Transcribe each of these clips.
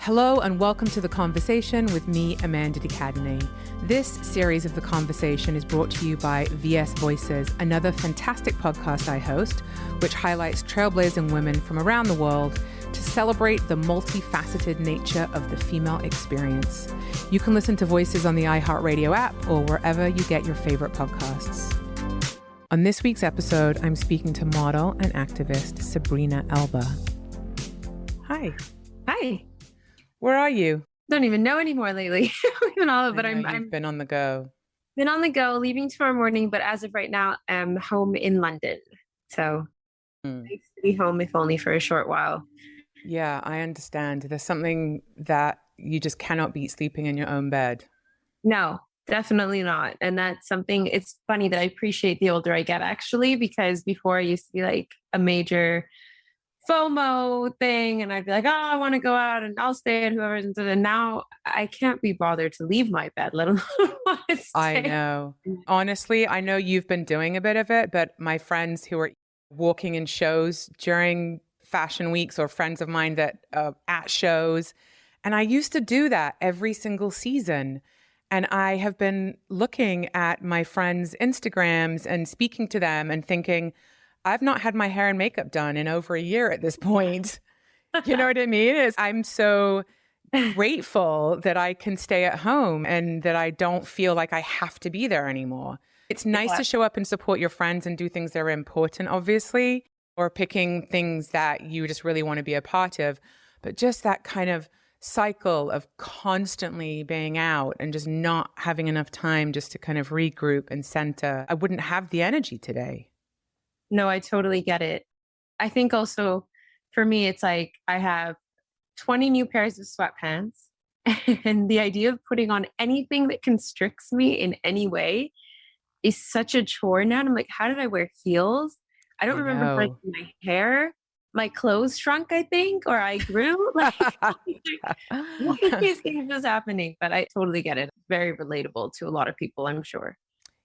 Hello and welcome to The Conversation with me, Amanda and Cadenet. This series of The Conversation is brought to you by VS Voices, another fantastic podcast I host, which highlights trailblazing women from around the world to celebrate the multifaceted nature of the female experience. You can listen to Voices on the iHeartRadio app or wherever you get your favorite podcasts. On this week's episode, I'm speaking to model and activist Sabrina Elba. Hi. Hi. Where are you? Don't even know anymore lately. But I've been on the go. Been on the go, leaving tomorrow morning. But as of right now, I'm home in London. So nice to be home, if only for a short while. Yeah, I understand. There's something that you just cannot beat sleeping in your own bed. No, definitely not. And that's something, it's funny that I appreciate the older I get, actually, because before I used to be like a major FOMO thing, and I'd be like, oh, I want to go out and I'll stay at whoever's. And now I can't be bothered to leave my bed, let alone want to stay. I know. Honestly, I know you've been doing a bit of it, but my friends who are walking in shows during fashion weeks or friends of mine that at shows, and I used to do that every single season. And I have been looking at my friends' Instagrams and speaking to them and thinking, I've not had my hair and makeup done in over a year at this point. You know what I mean? I'm so grateful that I can stay at home and that I don't feel like I have to be there anymore. It's nice to show up and support your friends and do things that are important, obviously, or picking things that you just really want to be a part of. But just that kind of cycle of constantly being out and just not having enough time just to kind of regroup and center, I wouldn't have the energy today. No, I totally get it. I think also for me, it's like I have 20 new pairs of sweatpants, and the idea of putting on anything that constricts me in any way is such a chore now. And I'm like, how did I wear heels? I don't remember breaking my hair. My clothes shrunk, I think, or I grew. Like, what is just happening? But I totally get it. Very relatable to a lot of people, I'm sure.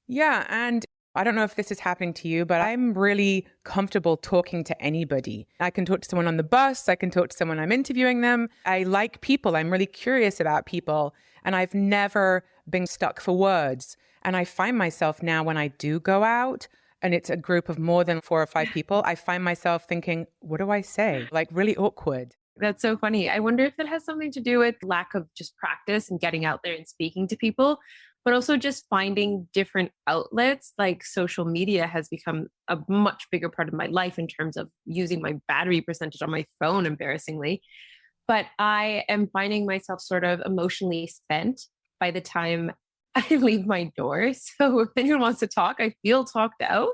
Yeah, and I don't know if this is happening to you, but I'm really comfortable talking to anybody. I can talk to someone on the bus. I can talk to someone I'm interviewing them. I like people. I'm really curious about people. And I've never been stuck for words. And I find myself now when I do go out and it's a group of more than 4 or 5 people, I find myself thinking, what do I say? Like really awkward. That's so funny. I wonder if it has something to do with lack of just practice and getting out there and speaking to people, but also just finding different outlets. Like social media has become a much bigger part of my life in terms of using my battery percentage on my phone, embarrassingly. But I am finding myself sort of emotionally spent by the time I leave my door. So if anyone wants to talk, I feel talked out.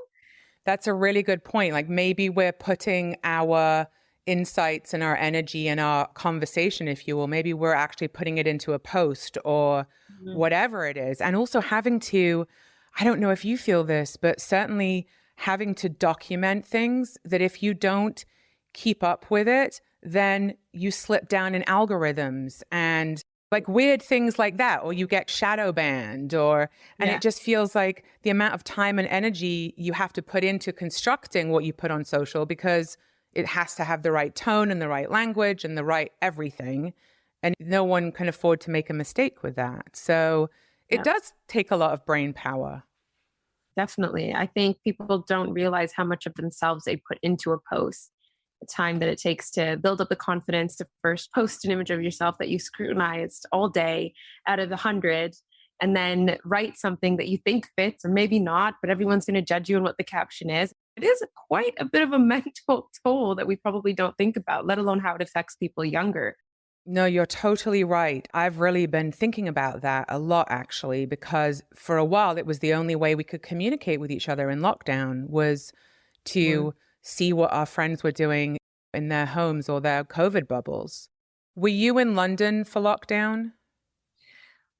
That's a really good point. Like maybe we're putting our insights and our energy and our conversation, if you will, maybe we're actually putting it into a post or whatever it is. And also having to, I don't know if you feel this, but certainly having to document things that if you don't keep up with it, then you slip down in algorithms and like weird things like that, or you get shadow banned and it just feels like the amount of time and energy you have to put into constructing what you put on social, because it has to have the right tone and the right language and the right everything. And no one can afford to make a mistake with that. So it does take a lot of brain power. Definitely. I think people don't realize how much of themselves they put into a post. The time that it takes to build up the confidence to first post an image of yourself that you scrutinized all day out of 100, and then write something that you think fits or maybe not, but everyone's going to judge you on what the caption is. It is quite a bit of a mental toll that we probably don't think about, let alone how it affects people younger. No, you're totally right. I've really been thinking about that a lot, actually, because for a while it was the only way we could communicate with each other in lockdown was to see what our friends were doing in their homes or their COVID bubbles. Were you in London for lockdown?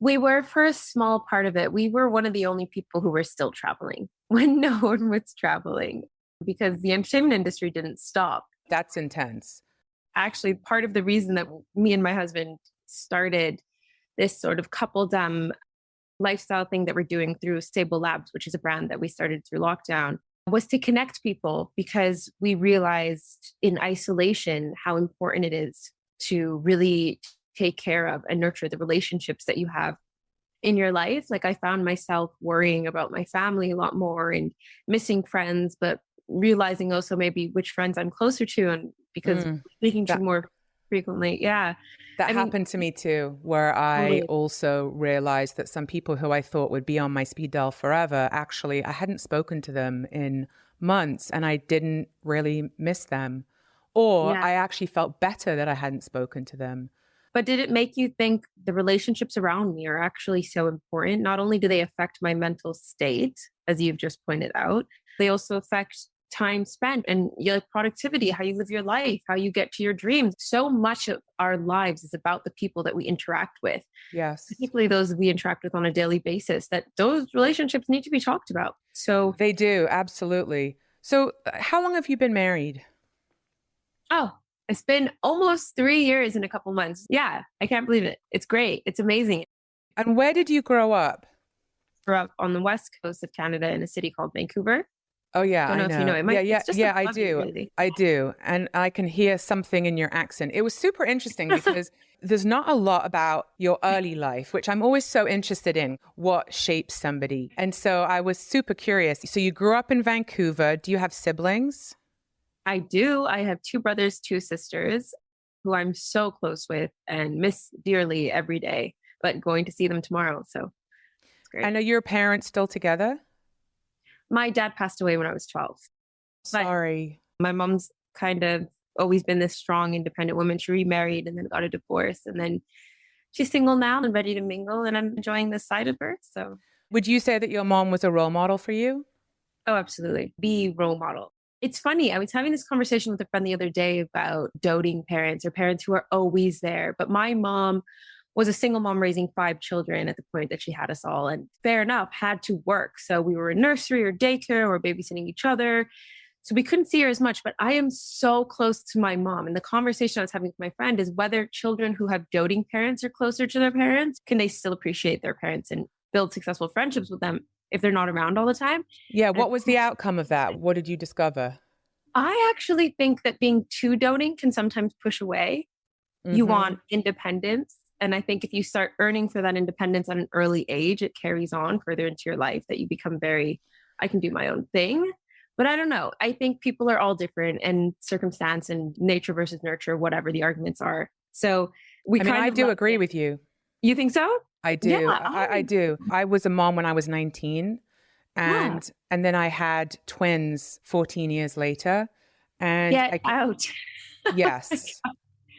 We were for a small part of it. We were one of the only people who were still traveling when no one was traveling because the entertainment industry didn't stop. That's intense. Actually, part of the reason that me and my husband started this sort of coupledom lifestyle thing that we're doing through Stable Labs, which is a brand that we started through lockdown, was to connect people, because we realized in isolation how important it is to really take care of and nurture the relationships that you have in your life. Like I found myself worrying about my family a lot more and missing friends, but realizing also maybe which friends I'm closer to and because Mm, speaking to that more frequently. Yeah. that I mean, happened to me too, where I totally. also realized that some people who I thought would be on my speed dial forever, actually, I hadn't spoken to them in months and I didn't really miss them. Or Yeah. I actually felt better that I hadn't spoken to them. But did it make you think the relationships around me are actually so important? Not only do they affect my mental state, as you've just pointed out, they also affect time spent and your productivity, how you live your life, how you get to your dreams. So much of our lives is about the people that we interact with, Yes, particularly those we interact with on a daily basis, that those relationships need to be talked about. So, they do. Absolutely. So, how long have you been married? oh, it's been almost 3 years in a couple months. Yeah, I can't believe it. It's great. It's amazing. And where did you grow up? Grew up on the west coast of Canada in a city called Vancouver. Oh yeah, Don't I know if you know know. it. Yeah, It's just yeah, I above you, do. really. I do. And I can hear something in your accent. It was super interesting because there's not a lot about your early life, which I'm always so interested in, what shapes somebody. And so I was super curious. So you grew up in Vancouver. Do you have siblings? I do. I have two brothers, two sisters who I'm so close with and miss dearly every day, but going to see them tomorrow. So it's great. And are your parents still together? My dad passed away when I was 12, but Sorry. my mom's kind of always been this strong, independent woman. She remarried and then got a divorce. And then she's single now and ready to mingle. And I'm enjoying this side of her. So, Would you say that your mom was a role model for you? oh, absolutely. Be role model. It's funny. I was having this conversation with a friend the other day about doting parents or parents who are always there. But my mom was a single mom raising 5 children at the point that she had us all. And fair enough, had to work. So we were in nursery or daycare or babysitting each other. So we couldn't see her as much. But I am so close to my mom. And the conversation I was having with my friend is whether children who have doting parents are closer to their parents, can they still appreciate their parents and build successful friendships with them if they're not around all the time? Yeah. And What was the outcome of that? What did you discover? I actually think that being too doting can sometimes push away. You Mm-hmm. want independence. And I think if you start earning for that independence at an early age, it carries on further into your life that you become very, I can do my own thing. But I don't know. I think people are all different and circumstance and nature versus nurture, whatever the arguments are. So we I mean, kind I of do left agree it. with you. You think so? I Yeah. do. I do. I was a mom when I was 19 Yeah. and then I had twins 14 years later. And Get out. yes,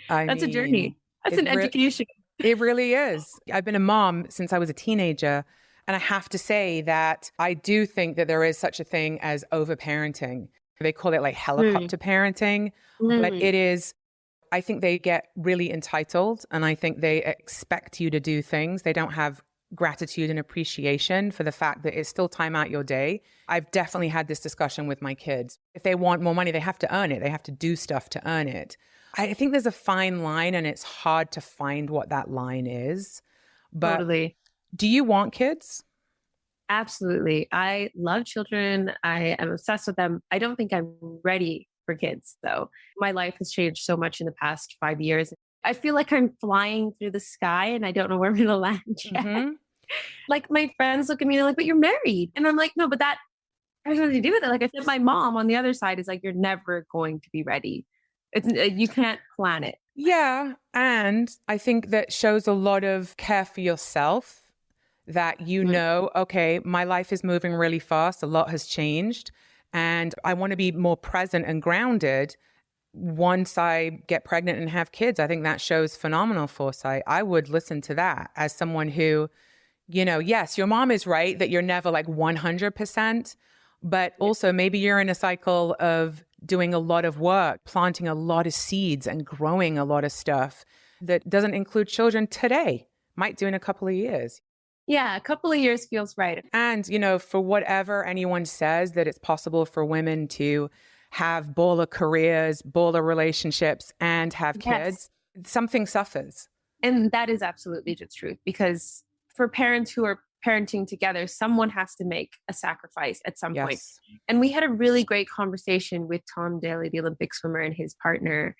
I That's a mean, journey. That's an education. it really is. I've been a mom since I was a teenager. And I have to say that I do think that there is such a thing as overparenting. They call it like Mm, helicopter parenting, but mm. it is, I think they get really entitled and I think they expect you to do things. They don't have gratitude and appreciation for the fact that it's still time out your day. I've definitely had this discussion with my kids. If they want more money, they have to earn it. They have to do stuff to earn it. I think there's a fine line and it's hard to find what that line is. But Totally. do you want kids? Absolutely. I love children. I am obsessed with them. I don't think I'm ready for kids, though. My life has changed so much in the past 5 years. I feel like I'm flying through the sky and I don't know where I'm going to land yet. Hmm. Like my friends look at me, they're like, but you're married. And I'm like, no, but that has nothing to do with it. Like I said, my mom on the other side is like, you're never going to be ready. It's you can't plan it. Yeah. And I think that shows a lot of care for yourself that Mm, okay, my life is moving really fast. A lot has changed. And I want to be more present and grounded once I get pregnant and have kids. I think that shows phenomenal foresight. I would listen to that as someone who, yes, your mom is right that you're never like 100%, but yeah. also maybe you're in a cycle of doing a lot of work, planting a lot of seeds and growing a lot of stuff that doesn't include children today, might do in a couple of years. Yeah, a couple of years feels right. And, for whatever anyone says that it's possible for women to have baller careers, baller relationships, and have Yes. kids, something suffers. And that is absolutely the truth because for parents who are parenting together, someone has to make a sacrifice at some point. Yes. And we had a really great conversation with Tom Daly, the Olympic swimmer, and his partner.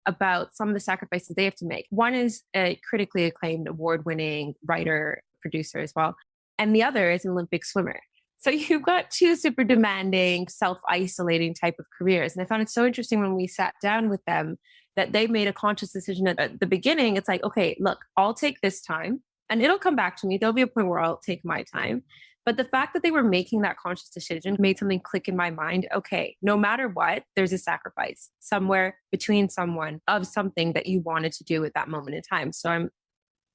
about some of the sacrifices they have to make. One is a critically acclaimed award-winning writer, producer as well. And the other is an Olympic swimmer. So you've got two super demanding, self-isolating type of careers. And I found it so interesting when we sat down with them that they made a conscious decision at the beginning. It's like, okay, look, I'll take this time and it'll come back to me. There'll be a point where I'll take my time. But the fact that they were making that conscious decision made something click in my mind. Okay, no matter what, there's a sacrifice somewhere between someone of something that you wanted to do at that moment in time. So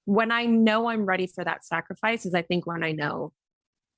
when I know I'm ready for that sacrifice is I think when I know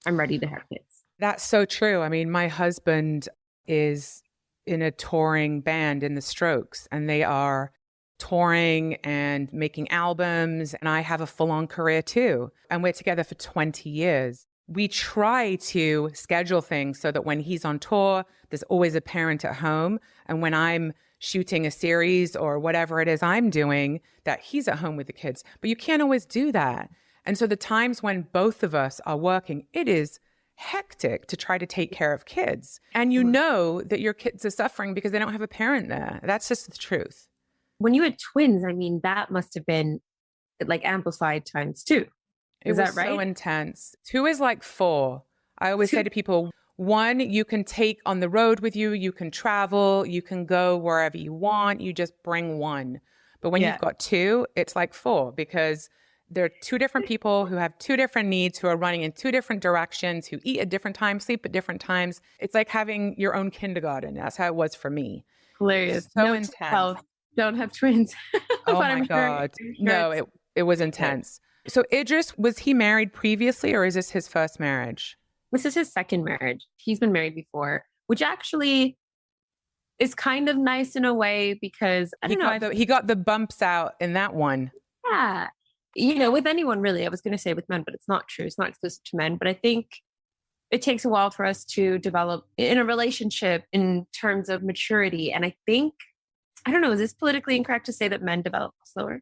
I'm ready to have kids. That's so true. I mean, my husband is in a touring band in the Strokes, and they are touring and making albums. And I have a full-on career too. And we're together for 20 years. We try to schedule things so that when he's on tour, there's always a parent at home. And when I'm shooting a series or whatever it is I'm doing, that he's at home with the kids. But you can't always do that. And so the times when both of us are working, it is hectic to try to take care of kids. And you know that your kids are suffering because they don't have a parent there. That's just the truth. When you had twins, I mean, that must have been like amplified times two. Is that right? So intense. 2 is like 4. I always say to people, 1, you can take on the road with you, you can travel, you can go wherever you want, you just bring 1. But when you've got 2, it's like 4 because they're 2 different people who have 2 different needs, who are running in 2 different directions, who eat at different times, sleep at different times. It's like having your own kindergarten. That's how it was for me. Hilarious. So intense. Don't have twins. Oh my God. No, it was intense. So Idris, was he married previously or is this his first marriage? This is his second marriage. He's been married before, which actually is kind of nice in a way because I don't know. He got the bumps out in that one. Yeah. You know, with anyone really, I was going to say with men, but it's not true. It's not exclusive to men. But I think it takes a while for us to develop in a relationship in terms of maturity. And I think, I don't know, is this politically incorrect to say that men develop slower?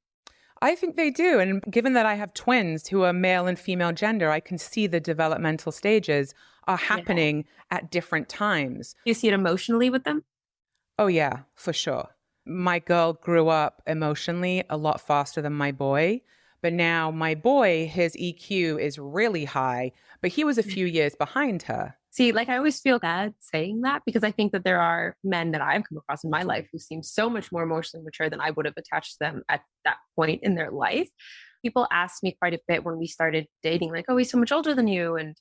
I think they do. And given that I have twins who are male and female gender, I can see the developmental stages are happening at different times. You see it emotionally with them? Oh, yeah, for sure. My girl grew up emotionally a lot faster than my boy. But now my boy, his EQ is really high, but he was a few years behind her. See, like I always feel bad saying that because I think that there are men that I've come across in my life who seem so much more emotionally mature than I would have attached to them at that point in their life. People asked me quite a bit when we started dating, like, oh, he's so much older than you. And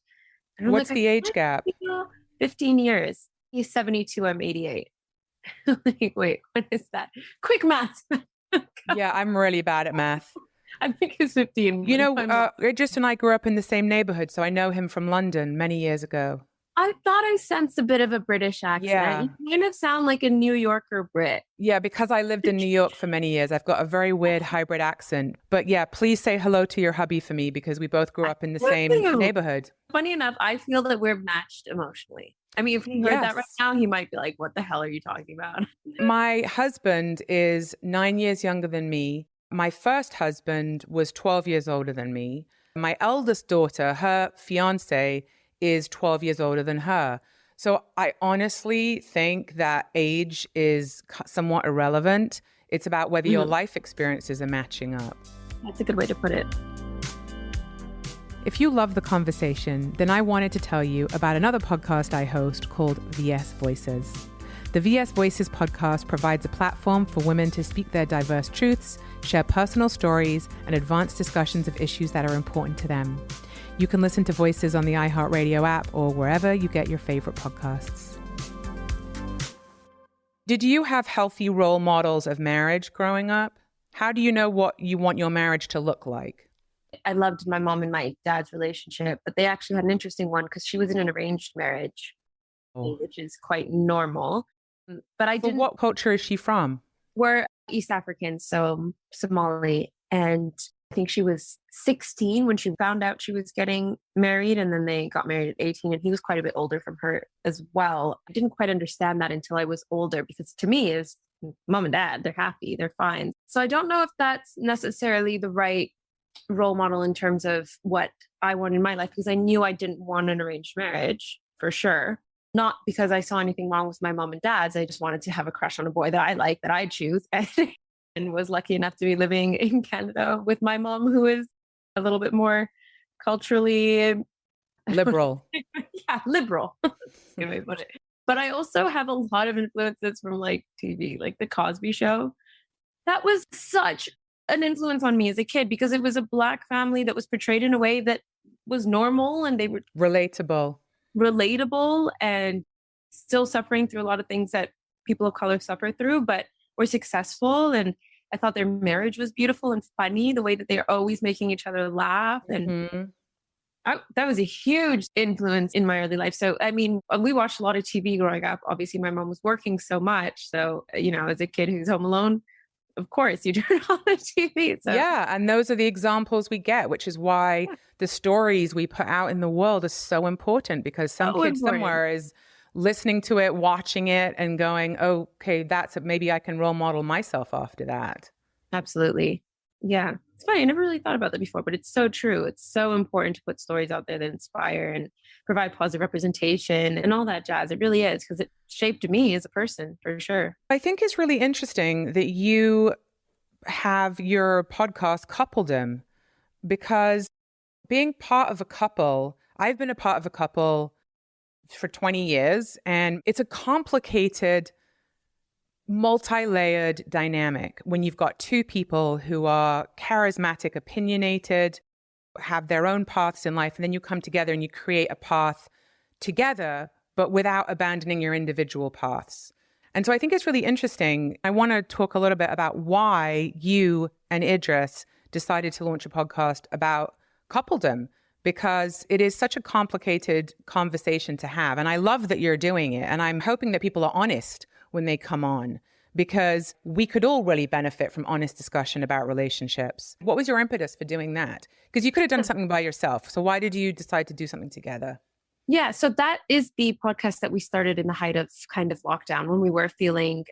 what's the age gap? 15 years. He's 72, I'm 88. Like, wait, what is that? Quick math. Yeah, I'm really bad at math. I think he's 15. You know, Idris and I grew up in the same neighborhood, so I know him from London many years ago. I thought I sensed a bit of a British accent. Yeah. You kind of sound like a New Yorker Brit. Yeah, because I lived in New York for many years. I've got a very weird hybrid accent. But yeah, please say hello to your hubby for me because we both grew up in the same neighborhood. Funny enough, I feel that we're matched emotionally. I mean, if he heard that right now, he might be like, what the hell are you talking about? My husband is 9 years younger than me. My first husband was 12 years older than me. My eldest daughter, her fiance, is 12 years older than her. So I honestly think that age is somewhat irrelevant. It's about whether your life experiences are matching up. That's a good way to put it. If you love the conversation, then I wanted to tell you about another podcast I host called VS Voices. The VS Voices podcast provides a platform for women to speak their diverse truths, share personal stories, and advance discussions of issues that are important to them. You can listen to Voices on the iHeartRadio app or wherever you get your favorite podcasts. Did you have healthy role models of marriage growing up? How do you know what you want your marriage to look like? I loved my mom and my dad's relationship, but they actually had an interesting one because she was in an arranged marriage, which is quite normal. But I didn't. What culture is she from? We're East African, so Somali. And I think she was 16 when she found out she was getting married, and then they got married at 18, and he was quite a bit older from her as well. I didn't quite understand that until I was older, because to me, is mom and dad, they're happy, they're fine. So I don't know if that's necessarily the right role model in terms of what I want in my life, because I knew I didn't want an arranged marriage for sure. not because I saw anything wrong with my mom and dad's. I just wanted to have a crush on a boy that I like, that I choose, and was lucky enough to be living in Canada with my mom, who is a little bit more culturally Liberal. yeah, liberal. That's a good way to put it. But I also have a lot of influences from like TV, like the Cosby Show. That was such an influence on me as a kid because it was a Black family that was portrayed in a way that was normal, and they were Relatable. relatable and still suffering through a lot of things that people of color suffer through, but were successful. And I thought their marriage was beautiful and funny, the way that they're always making each other laugh. And Mhm. that was a huge influence in my early life. So, I mean, we watched a lot of TV growing up. Obviously, my mom was working so much. So, as a kid who's home alone, of course, you turn on the TV. So, Yeah, and those are the examples we get, which is why yeah, the stories we put out in the world are so important, because some so kid important. somewhere is listening to it, watching it, and going, oh, okay, maybe I can role model myself after that. Absolutely. Yeah. It's funny. I never really thought about that before, but it's so true. It's so important to put stories out there that inspire and provide positive representation and all that jazz. It really is because it shaped me as a person for sure. I think it's really interesting that you have your podcast, Coupledom, because being part of a couple, I've been a part of a couple for 20 years, and it's a complicated, multi-layered dynamic when you've got two people who are charismatic, opinionated, have their own paths in life, and then you come together and you create a path together, but without abandoning your individual paths. And so I think it's really interesting. I want to talk a little bit about why you and Idris decided to launch a podcast about coupledom, because it is such a complicated conversation to have. And I love that you're doing it. And I'm hoping that people are honest when they come on, because we could all really benefit from honest discussion about relationships. What was your impetus for doing that? Because you could have done something by yourself. So why did you decide to do something together? Yeah. So that is the podcast that we started in the height of kind of lockdown when we were feeling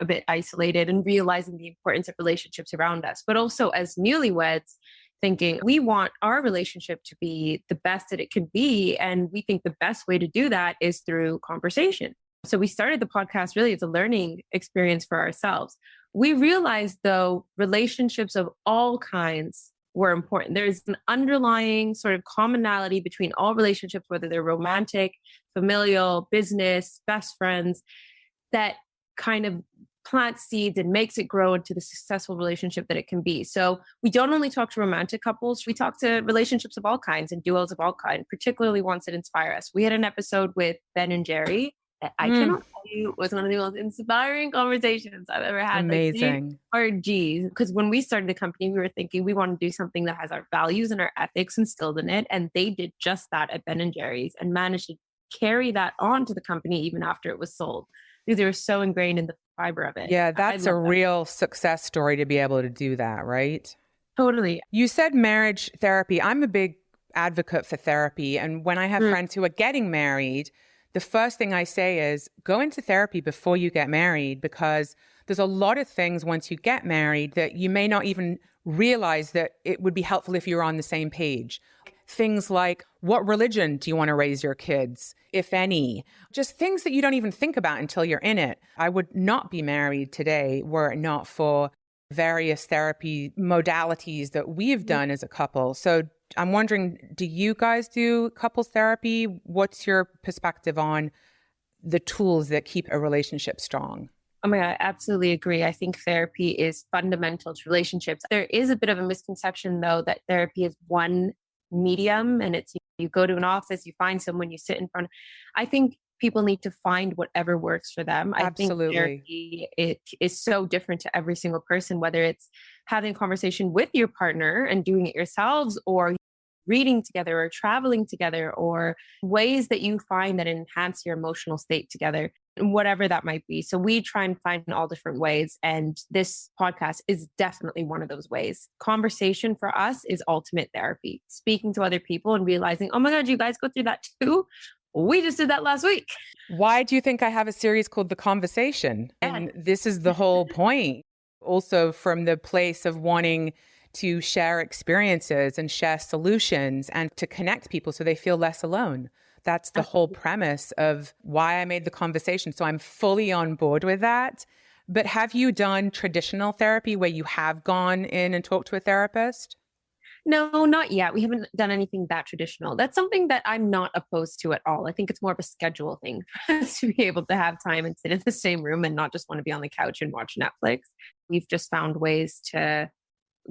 a bit isolated and realizing the importance of relationships around us, but also as newlyweds, thinking we want our relationship to be the best that it can be. And we think the best way to do that is through conversation. So we started the podcast really as a learning experience for ourselves. We realized, though, relationships of all kinds were important. There's an underlying sort of commonality between all relationships, whether they're romantic, familial, business, best friends, that kind of plants seeds and makes it grow into the successful relationship that it can be. So we don't only talk to romantic couples, we talk to relationships of all kinds and duos of all kinds, particularly ones that inspire us. We had an episode with Ben and Jerry that I cannot tell you was one of the most inspiring conversations I've ever had. Amazing. Like, geez, because when we started the company, we were thinking we want to do something that has our values and our ethics instilled in it. And they did just that at Ben and Jerry's and managed to carry that on to the company even after it was sold, because they were so ingrained in the fiber of it. Yeah, that's a real success story to be able to do that, right? Totally. You said marriage therapy. I'm a big advocate for therapy. And when I have friends who are getting married, the first thing I say is go into therapy before you get married, because there's a lot of things once you get married that you may not even realize that it would be helpful if you're on the same page. Things like, what religion do you want to raise your kids, if any? Just things that you don't even think about until you're in it. I would not be married today were it not for various therapy modalities that we've done as a couple. So I'm wondering, do you guys do couples therapy? What's your perspective on the tools that keep a relationship strong? Oh my God, I absolutely agree. I think therapy is fundamental to relationships. There is a bit of a misconception, though, that therapy is one medium and it's you go to an office, you find someone, you sit in front. I think people need to find whatever works for them. Absolutely. I think therapy, it is so different to every single person, whether it's having a conversation with your partner and doing it yourselves, or reading together or traveling together, or ways that you find that enhance your emotional state together, whatever that might be. So we try and find all different ways. And this podcast is definitely one of those ways. Conversation for us is ultimate therapy. Speaking to other people and realizing, oh my God, you guys go through that too? We just did that last week. Why do you think I have a series called The Conversation? And this is the whole point. Also from the place of wanting to share experiences and share solutions and to connect people so they feel less alone. That's the whole premise of why I made the conversation. So I'm fully on board with that. But have you done traditional therapy where you have gone in and talked to a therapist? No, not yet. We haven't done anything that traditional. That's something that I'm not opposed to at all. I think it's more of a schedule thing for us to be able to have time and sit in the same room and not just want to be on the couch and watch Netflix. We've just found ways to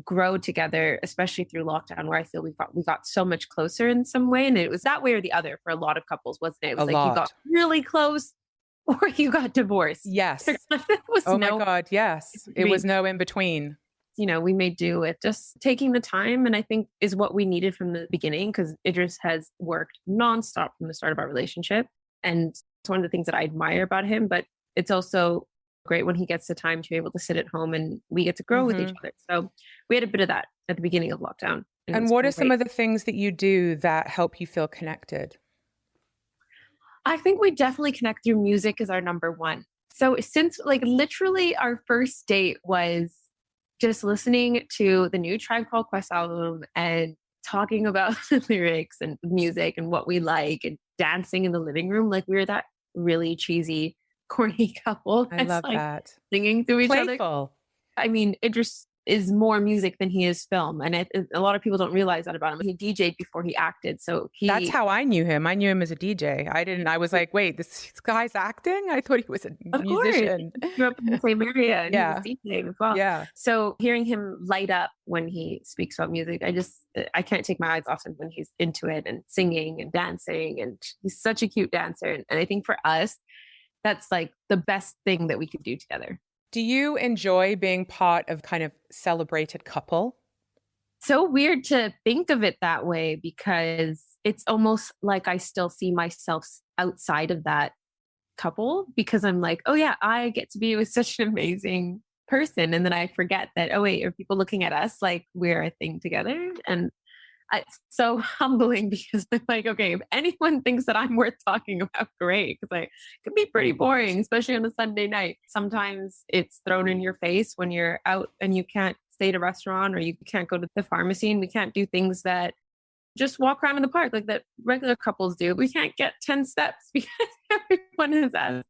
grow together, especially through lockdown, where I feel we got so much closer in some way. And it was that way or the other for a lot of couples, wasn't it? It was A like you got lot. really close or you got divorced. Yes. There was Oh no my God. Yes. It was no in between. we may do with just taking the time. And I think is what we needed from the beginning, because Idris has worked nonstop from the start of our relationship. And it's one of the things that I admire about him, but it's also great when he gets the time to be able to sit at home and we get to grow with each other. So we had a bit of that at the beginning of lockdown. And what are some of the things that you do that help you feel connected? I think we definitely connect through music as our number one. So since literally our first date was just listening to the new Tribe Called Quest album and talking about the lyrics and music and what we like and dancing in the living room. Like we were that really cheesy, corny couple. I love that. Singing to each other. Playful. I mean, Idris is more music than he is film. And a lot of people don't realize that about him. He DJ'd before he acted. So That's how I knew him. I knew him as a DJ. I was like, wait, this guy's acting? I thought he was a musician. He grew up in the same area and Yeah. he was DJing as well. Yeah. So hearing him light up when he speaks about music, I can't take my eyes off him when he's into it and singing and dancing. And he's such a cute dancer. And I think for us, that's like the best thing that we could do together. Do you enjoy being part of kind of celebrated couple? So weird to think of it that way, because it's almost like I still see myself outside of that couple, because I'm like, oh yeah, I get to be with such an amazing person. And then I forget that, oh wait, are people looking at us like we're a thing together? And it's so humbling, because I'm like, okay, if anyone thinks that I'm worth talking about, great. Because it can be pretty boring, especially on a Sunday night. Sometimes it's thrown in your face when you're out and you can't stay at a restaurant or you can't go to the pharmacy, and we can't do things that just walk around in the park like that regular couples do. We can't get 10 steps because everyone has asked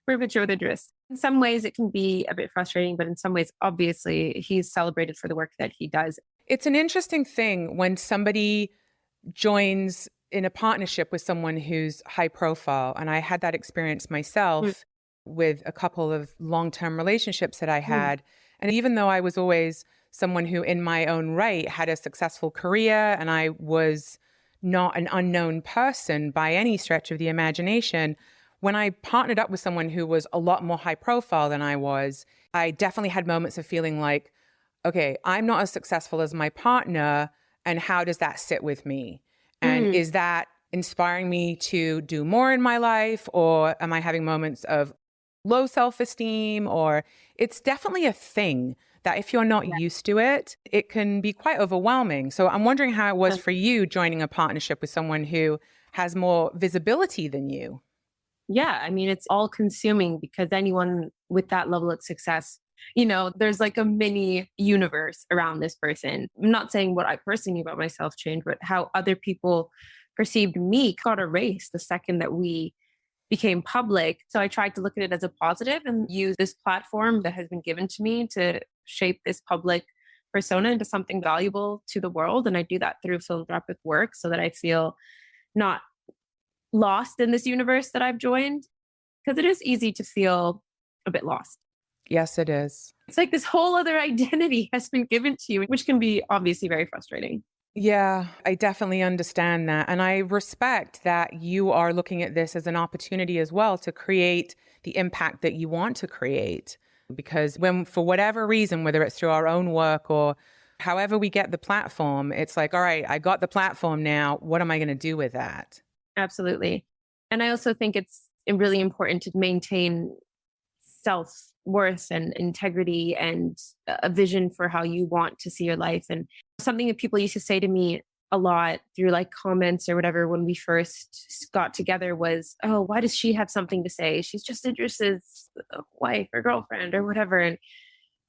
for a picture with Idris. In some ways, it can be a bit frustrating, but in some ways, obviously, he's celebrated for the work that he does. It's an interesting thing when somebody joins in a partnership with someone who's high profile. And I had that experience myself with a couple of long-term relationships that I had. And even though I was always someone who in my own right had a successful career and I was not an unknown person by any stretch of the imagination, when I partnered up with someone who was a lot more high profile than I was, I definitely had moments of feeling like, okay, I'm not as successful as my partner, and how does that sit with me? And is that inspiring me to do more in my life, or am I having moments of low self-esteem? Or it's definitely a thing that if you're not used to it, it can be quite overwhelming. So I'm wondering how it was for you joining a partnership with someone who has more visibility than you. Yeah, I mean, it's all consuming, because anyone with that level of success, there's like a mini universe around this person. I'm not saying what I personally knew about myself changed, but how other people perceived me got erased the second that we became public. So I tried to look at it as a positive and use this platform that has been given to me to shape this public persona into something valuable to the world. And I do that through philanthropic work so that I feel not lost in this universe that I've joined, because it is easy to feel a bit lost. Yes, it is. It's like this whole other identity has been given to you, which can be obviously very frustrating. Yeah, I definitely understand that. And I respect that you are looking at this as an opportunity as well to create the impact that you want to create. Because when, for whatever reason, whether it's through our own work or however we get the platform, it's like, all right, I got the platform now. What am I going to do with that? Absolutely. And I also think it's really important to maintain self-worth and integrity and a vision for how you want to see your life. And something that people used to say to me a lot through like comments or whatever when we first got together was, oh, why does she have something to say? She's just Idris's wife or girlfriend or whatever. And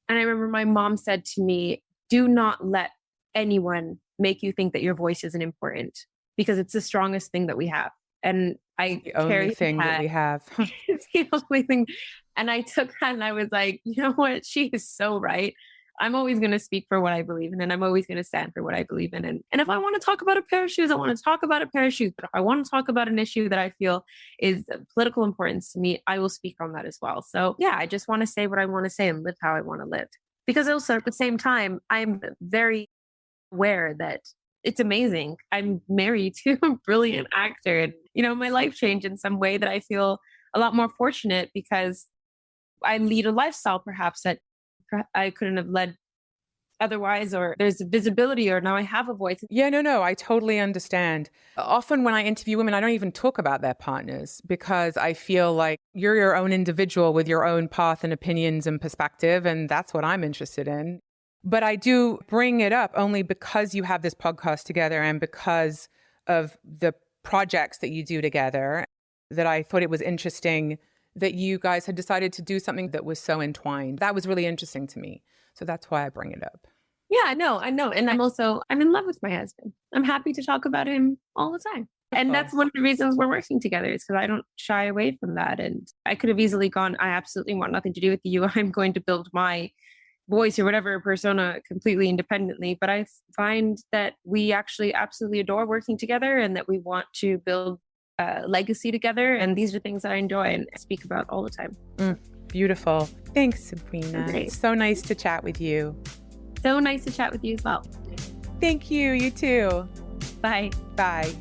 I remember my mom said to me, do not let anyone make you think that your voice isn't important, because it's the strongest thing that we have. And I The only carry thing that we have. It's the only thing. And I took that and I was like, you know what? She is so right. I'm always going to speak for what I believe in, and I'm always going to stand for what I believe in. And if I want to talk about a pair of shoes, I want to talk about a pair of shoes. But if I want to talk about an issue that I feel is of political importance to me, I will speak on that as well. So yeah, I just want to say what I want to say and live how I want to live. Because also at the same time, I'm very aware that it's amazing. I'm married to a brilliant actor, and my life changed in some way that I feel a lot more fortunate because I lead a lifestyle perhaps that I couldn't have led otherwise, or there's visibility, or now I have a voice. Yeah, no, I totally understand. Often when I interview women, I don't even talk about their partners because I feel like you're your own individual with your own path and opinions and perspective, and that's what I'm interested in. But I do bring it up only because you have this podcast together and because of the projects that you do together, that I thought it was interesting that you guys had decided to do something that was so entwined. That was really interesting to me. So that's why I bring it up. Yeah, I know. And I'm in love with my husband. I'm happy to talk about him all the time. And that's one of the reasons we're working together, is because I don't shy away from that. And I could have easily gone, I absolutely want nothing to do with you. I'm going to build my voice or whatever persona completely independently. But I find that we actually absolutely adore working together and that we want to build legacy together, and these are things that I enjoy and speak about all the time. Beautiful. Thanks, Sabrina. Great. It's so nice to chat with you. So nice to chat with you as well. Thank you. You too. Bye. Bye.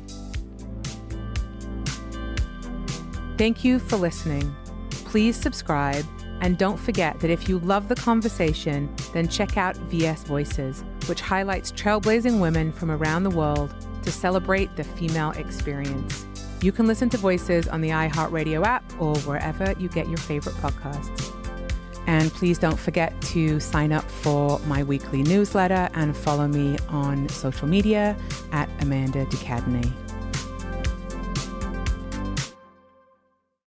Thank you for listening. Please subscribe, and don't forget that if you love the conversation, then check out VS Voices, which highlights trailblazing women from around the world to celebrate the female experience. You can listen to Voices on the iHeartRadio app or wherever you get your favorite podcasts. And please don't forget to sign up for my weekly newsletter and follow me on social media at Amanda and Cadenet.